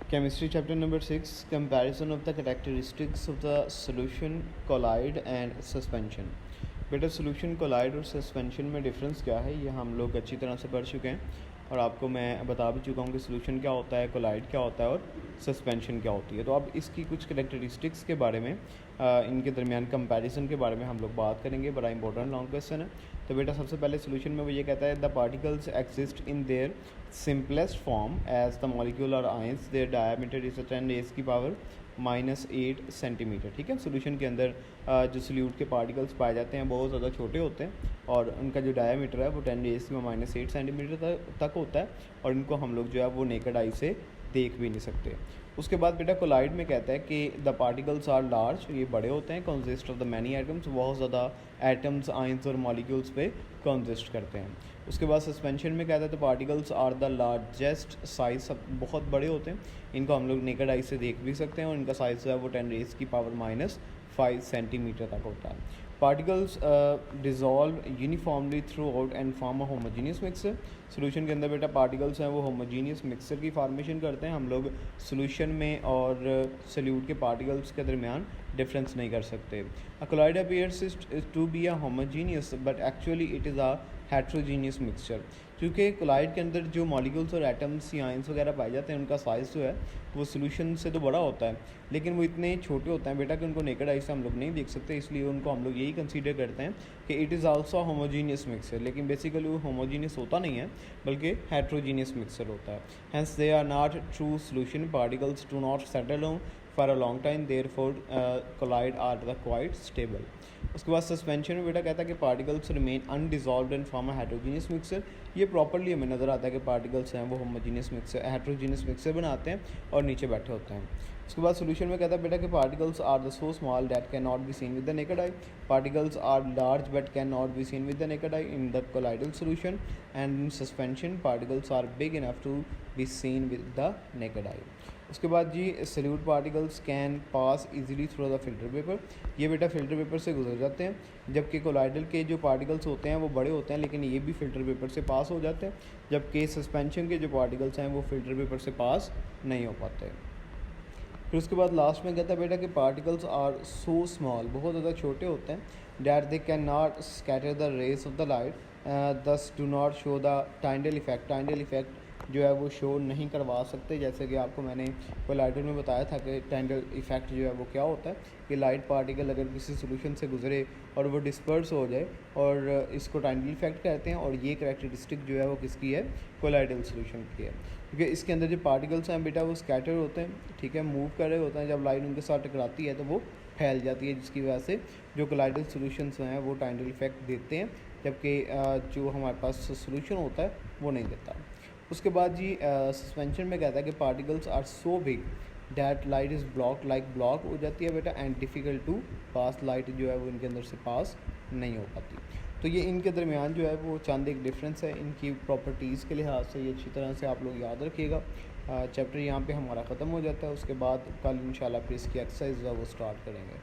Chemistry chapter number 6, comparison of the characteristics of the solution, collide and suspension। बेटा solution collide और suspension में difference क्या है ये हम लोग अच्छी तरह से पढ़ चुके हैं और आपको मैं बता भी चुका हूँ कि सोल्यूशन क्या होता है, कोलाइड क्या होता है और सस्पेंशन क्या होती है। तो अब इसकी कुछ कैरेक्टरिस्टिक्स के बारे में इनके दरमियान कंपैरिजन के बारे में हम लोग बात करेंगे। बड़ा इंपॉर्टेंट लॉन्ग क्वेश्चन है। तो बेटा सबसे पहले सोल्यूशन में वो ये कहता है the particles exist in their simplest form as the molecule और ions, their diameter is 10⁻⁻⁸ centimetre. ठीक है, सोल्यूशन के अंदर जो सोल्यूट के पार्टिकल्स पाए जाते हैं बहुत ज़्यादा छोटे होते हैं और उनका जो डायमीटर है वो 10⁻⁸ सेंटीमीटर तक होता है और इनको हम लोग जो है वो नेकेड आई से देख भी नहीं सकते। उसके बाद बेटा कोलाइड में कहता है कि द पार्टिकल्स आर लार्ज, ये बड़े होते हैं, consist of the many atoms, बहुत ज़्यादा एटम्स, आयंस और मॉलिक्यूल्स पे कंसिस्ट करते हैं। उसके बाद सस्पेंशन में कहता है the particles are the largest size, सब बहुत बड़े होते हैं, इनको हम लोग नेकेड आई से देख भी सकते हैं और इनका साइज़ जो है वो 10⁻⁻⁵ सेंटीमीटर तक होता है। Particles dissolve uniformly through out and form a homogeneous mixer. Solution के अंदर बेटा पार्टिकल्स हैं वो होमोजीनियस मिक्सर की फॉर्मेशन करते हैं। हम लोग सोल्यूशन में और सोल्यूट के पार्टिकल्स के दरमियान डिफरेंस नहीं कर सकते। A colloid appears to be a homogeneous but actually it is a heterogeneous mixture. क्योंकि कोलाइड के अंदर जो मॉलिक्यूल्स और एटम्स या आयंस वगैरह पाए जाते हैं उनका साइज़ जो है वो सोल्यूशन से तो बड़ा होता है लेकिन वो इतने छोटे होते हैं बेटा कि उनको नेकेड आई से हम लोग नहीं देख सकते, इसलिए उनको हम लोग यही कंसीडर करते हैं कि it is also homogeneous mixture. लेकिन बेसिकली वो होमोजीनियस होता नहीं है बल्कि हेट्रोजीनियस मिक्सर होता है। Hence they are not true solution, particles do not settle down for a long time, therefore colloid are the quite stable. उसके बाद सस्पेंशन में बेटा कहता है कि particles remain undissolved and form a heterogeneous mixture. ये प्रॉपर्ली हमें नज़र आता है कि पार्टिकल्स हैं वो होमोजीनियस मिक्सर, हेट्रोजीनियस मिक्सर बनाते हैं और नीचे बैठे होते हैं। उसके बाद सोल्यूशन में कहता है बेटा कि particles are the so small that can not be seen with the naked eye, particles are large but can not be seen with the naked eye in the colloidal solution, and in suspension particles are big enough to be seen with the naked eye. उसके बाद जी solute particles can pass easily through the filter paper, ये बेटा filter paper से गुजर जाते हैं, जबकि कोलाइडल के जो पार्टिकल्स होते हैं वो बड़े होते हैं लेकिन ये भी फिल्टर पेपर से पास हो जाते हैं, जबकि सस्पेंशन के जो पार्टिकल्स हैं वो फिल्टर पेपर से पास नहीं हो पाते। फिर उसके बाद लास्ट में कहता है बेटा कि पार्टिकल्स आर सो स्मॉल, बहुत ज़्यादा छोटे होते हैं, that they can not scatter the rays of the light, thus do not show the Tyndall effect, Tyndall effect जो है वो शो नहीं करवा सकते। जैसे कि आपको मैंने कोलाइडल में बताया था कि टाइंडल इफेक्ट जो है वो क्या होता है कि लाइट पार्टिकल अगर किसी सोल्यूशन से गुजरे और वो डिस्पर्स हो जाए और इसको टाइंडल इफेक्ट कहते हैं और ये कैरेक्टरिस्टिक जो है वो किसकी है, कोलाइडल सोल्यूशन की है, क्योंकि इसके अंदर जो पार्टिकल्स हैं बेटा वो स्कैटर होते हैं, ठीक है, मूव कर रहे होते हैं, जब लाइट उनके साथ टकराती है तो वो फैल जाती है, जिसकी वजह से जो कोलाइडल सोल्यूशंस हैं वो टाइंडल इफेक्ट देते हैं, जबकि जो हमारे पास सोल्यूशन होता है वो नहीं देता। उसके बाद जी सस्पेंशन में कहता है कि particles are so big that light is block हो जाती है बेटा, and difficult to pass, light जो है वो इनके अंदर से पास नहीं हो पाती। तो ये इनके दरमियान जो है वो चंद एक डिफरेंस है इनकी प्रॉपर्टीज़ के लिहाज से, ये अच्छी तरह से आप लोग याद रखिएगा। चैप्टर यहाँ पे हमारा ख़त्म हो जाता है, उसके बाद कल इंशाल्लाह फिर इसकी एक्सरसाइज जो है वो स्टार्ट करेंगे।